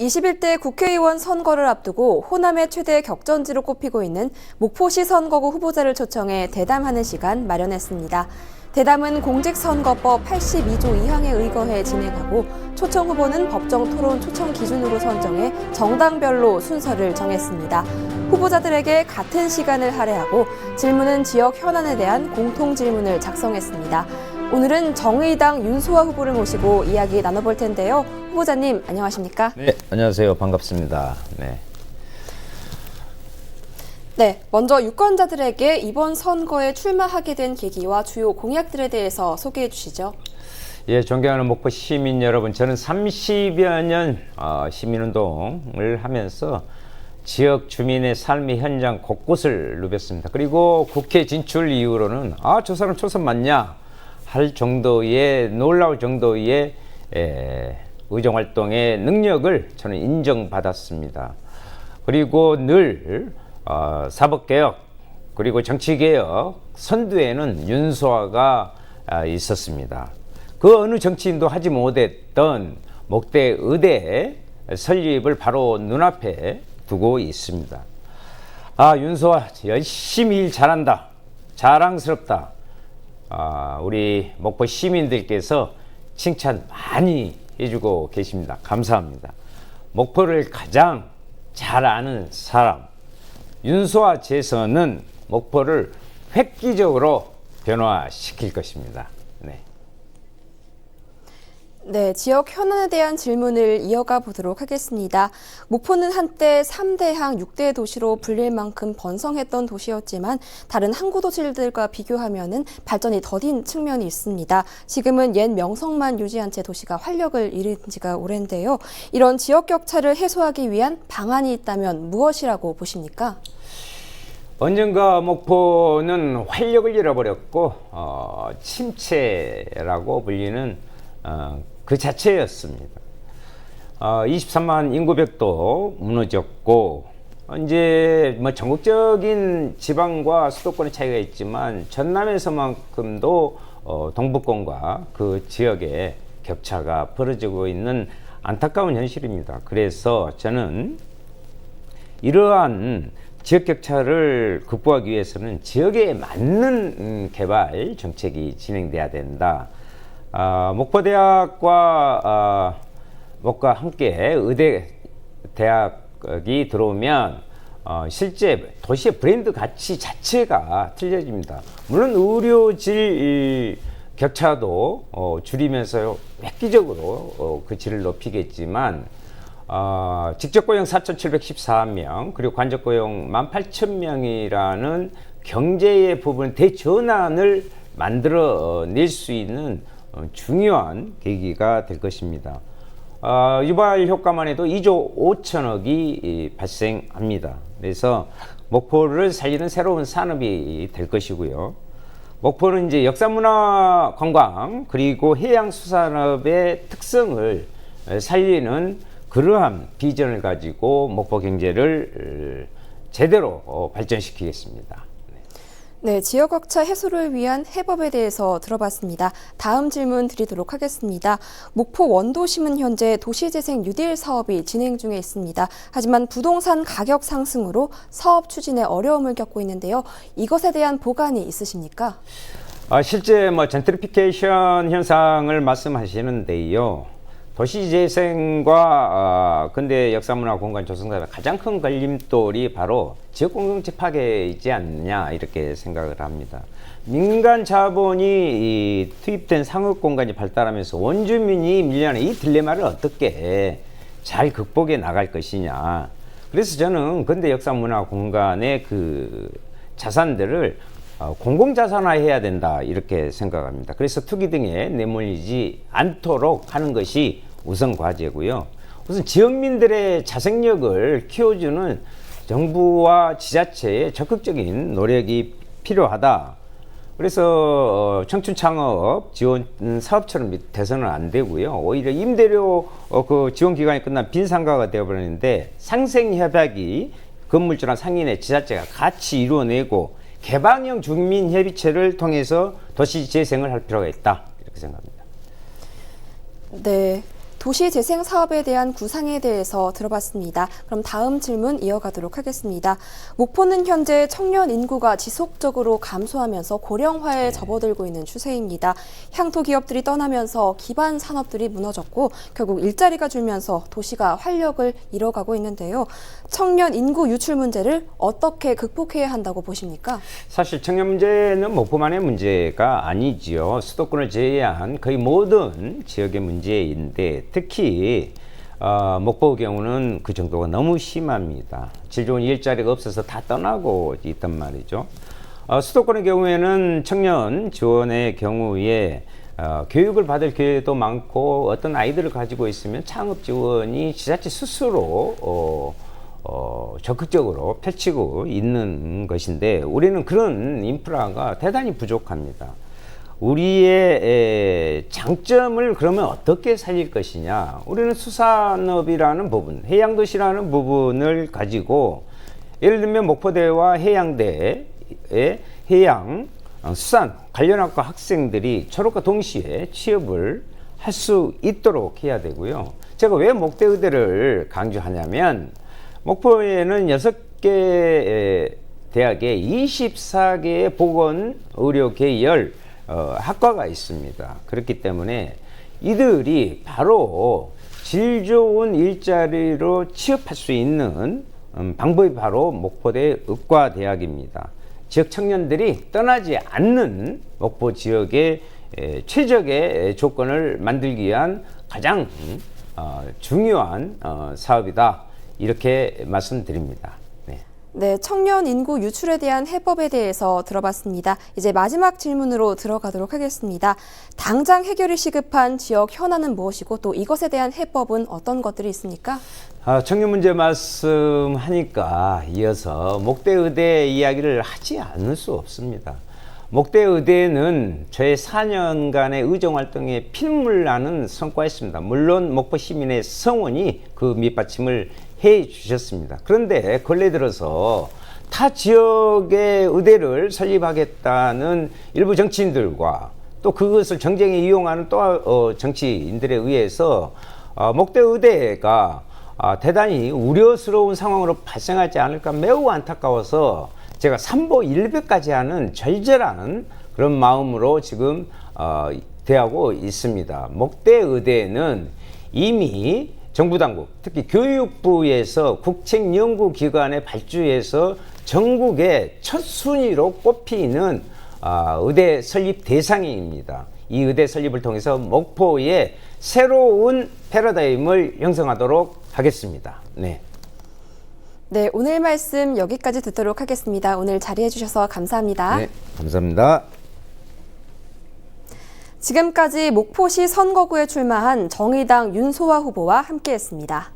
21대 국회의원 선거를 앞두고 호남의 최대 격전지로 꼽히고 있는 목포시 선거구 후보자를 초청해 대담하는 시간 마련했습니다. 대담은 공직선거법 82조 2항에 의거해 진행하고 초청 후보는 법정 토론 초청 기준으로 선정해 정당별로 순서를 정했습니다. 후보자들에게 같은 시간을 할애하고 질문은 지역 현안에 대한 공통 질문을 작성했습니다. 오늘은 정의당 윤소아 후보를 모시고 이야기 나눠볼 텐데요. 후보자님 안녕하십니까? 네, 안녕하세요. 반갑습니다. 네, 먼저 유권자들에게 이번 선거에 출마하게 된 계기와 주요 공약들에 대해서 소개해 주시죠. 예, 존경하는 목포 시민 여러분, 저는 30여 년 시민운동을 하면서 지역 주민의 삶의 현장 곳곳을 누볐습니다. 그리고 국회 진출 이후로는 저 사람 초선 맞냐 할 정도의 놀라울 정도의 의정활동의 능력을 저는 인정받았습니다. 그리고 늘 사법개혁 그리고 정치개혁 선두에는 윤소아가 있었습니다. 그 어느 정치인도 하지 못했던 목대 의대 설립을 바로 눈앞에 두고 있습니다. 윤소아 열심히 일 잘한다, 자랑스럽다. 우리 목포 시민들께서 칭찬 많이 해주고 계십니다. 감사합니다. 목포를 가장 잘 아는 사람 윤소아 재선은 목포를 획기적으로 변화시킬 것입니다. 네, 지역 현안에 대한 질문을 이어가 보도록 하겠습니다. 목포는 한때 3대항 6대 도시로 불릴 만큼 번성했던 도시였지만 다른 항구 도시들과 비교하면 발전이 더딘 측면이 있습니다. 지금은 옛 명성만 유지한 채 도시가 활력을 잃은 지가 오랜데요. 이런 지역 격차를 해소하기 위한 방안이 있다면 무엇이라고 보십니까? 언젠가 목포는 활력을 잃어버렸고 침체라고 불리는 그 자체였습니다. 23만 인구벽도 무너졌고 이제 전국적인 지방과 수도권의 차이가 있지만 전남에서만큼도 동북권과 그 지역의 격차가 벌어지고 있는 안타까운 현실입니다. 그래서 저는 이러한 지역 격차를 극복하기 위해서는 지역에 맞는 개발 정책이 진행돼야 된다. 목포대학과 목과 함께 의대 대학이 들어오면 실제 도시의 브랜드 가치 자체가 틀려집니다. 물론 의료질 격차도 줄이면서 획기적으로 그 질을 높이겠지만 직접 고용 4,714명 그리고 관적 고용 18,000명이라는 경제의 부분 대전환을 만들어낼 수 있는 중요한 계기가 될 것입니다. 유발 효과만 해도 2조 5천억이 발생합니다. 그래서 목포를 살리는 새로운 산업이 될 것이고요. 목포는 이제 역사문화 관광 그리고 해양수산업의 특성을 살리는 그러한 비전을 가지고 목포 경제를 제대로 발전시키겠습니다. 네, 지역 격차 해소를 위한 해법에 대해서 들어봤습니다. 다음 질문 드리도록 하겠습니다. 목포 원도심은 현재 도시재생 뉴딜 사업이 진행 중에 있습니다. 하지만 부동산 가격 상승으로 사업 추진에 어려움을 겪고 있는데요. 이것에 대한 보관이 있으십니까? 실제 젠트리피케이션 현상을 말씀하시는데요. 도시재생과 근대 역사문화 공간 조성사의 가장 큰 걸림돌이 바로 지역공동체 파괴이지 않느냐 이렇게 생각을 합니다. 민간 자본이 투입된 상업공간이 발달하면서 원주민이 밀려나는 이 딜레마를 어떻게 잘 극복해 나갈 것이냐. 그래서 저는 근대 역사문화 공간의 그 자산들을 공공자산화해야 된다 이렇게 생각합니다. 그래서 투기 등에 내몰리지 않도록 하는 것이 우선 과제고요. 우선 지역민들의 자생력을 키워주는 정부와 지자체의 적극적인 노력이 필요하다. 그래서 청춘창업 지원 사업처럼 돼서는 안 되고요. 오히려 임대료 그 지원 기간이 끝난 빈상가가 되어버리는데 상생협약이 건물주나 상인의 지자체가 같이 이루어내고 개방형 주민협의체를 통해서 도시 재생을 할 필요가 있다 이렇게 생각합니다. 네, 도시재생 사업에 대한 구상에 대해서 들어봤습니다. 그럼 다음 질문 이어가도록 하겠습니다. 목포는 현재 청년 인구가 지속적으로 감소하면서 고령화에 접어들고 있는 추세입니다. 향토 기업들이 떠나면서 기반 산업들이 무너졌고 결국 일자리가 줄면서 도시가 활력을 잃어가고 있는데요. 청년 인구 유출 문제를 어떻게 극복해야 한다고 보십니까? 사실 청년 문제는 목포만의 문제가 아니지요. 수도권을 제외한 거의 모든 지역의 문제인데 특히 목포의 경우는 그 정도가 너무 심합니다. 질 좋은 일자리가 없어서 다 떠나고 있단 말이죠. 수도권의 경우에는 청년 지원의 경우에 교육을 받을 기회도 많고 어떤 아이들을 가지고 있으면 창업 지원이 지자체 스스로 적극적으로 펼치고 있는 것인데 우리는 그런 인프라가 대단히 부족합니다. 우리의 장점을 그러면 어떻게 살릴 것이냐? 우리는 수산업이라는 부분, 해양도시라는 부분을 가지고 예를 들면 목포대와 해양대의 해양, 수산 관련학과 학생들이 졸업과 동시에 취업을 할 수 있도록 해야 되고요. 제가 왜 목대의대를 강조하냐면 목포에는 6개 대학에 24개의 보건의료 계열 학과가 있습니다. 그렇기 때문에 이들이 바로 질 좋은 일자리로 취업할 수 있는 방법이 바로 목포대 의과대학입니다. 지역 청년들이 떠나지 않는 목포 지역의 최적의 조건을 만들기 위한 가장 중요한 사업이다. 이렇게 말씀드립니다. 네, 청년 인구 유출에 대한 해법에 대해서 들어봤습니다. 이제 마지막 질문으로 들어가도록 하겠습니다. 당장 해결이 시급한 지역 현안은 무엇이고 또 이것에 대한 해법은 어떤 것들이 있습니까? 청년 문제 말씀하니까 이어서 목대의대 이야기를 하지 않을 수 없습니다. 목대의대는 저의 4년간의 의정활동에 피눈물 나는 성과였습니다. 물론 목포 시민의 성원이 그 밑받침을 해 주셨습니다. 그런데 근래 들어서 타 지역의 의대를 설립하겠다는 일부 정치인들과 또 그것을 정쟁에 이용하는 또 정치인들에 의해서 목대의대가 대단히 우려스러운 상황으로 발생하지 않을까 매우 안타까워서 제가 삼보 일배까지 하는 절절한 그런 마음으로 지금 대하고 있습니다. 목대의대는 이미 정부 당국, 특히 교육부에서 국책연구기관에 발주해서 전국의 첫 순위로 꼽히는 의대 설립 대상입니다. 이 의대 설립을 통해서 목포의 새로운 패러다임을 형성하도록 하겠습니다. 네, 오늘 말씀 여기까지 듣도록 하겠습니다. 오늘 자리해 주셔서 감사합니다. 네, 감사합니다. 지금까지 목포시 선거구에 출마한 정의당 윤소아 후보와 함께했습니다.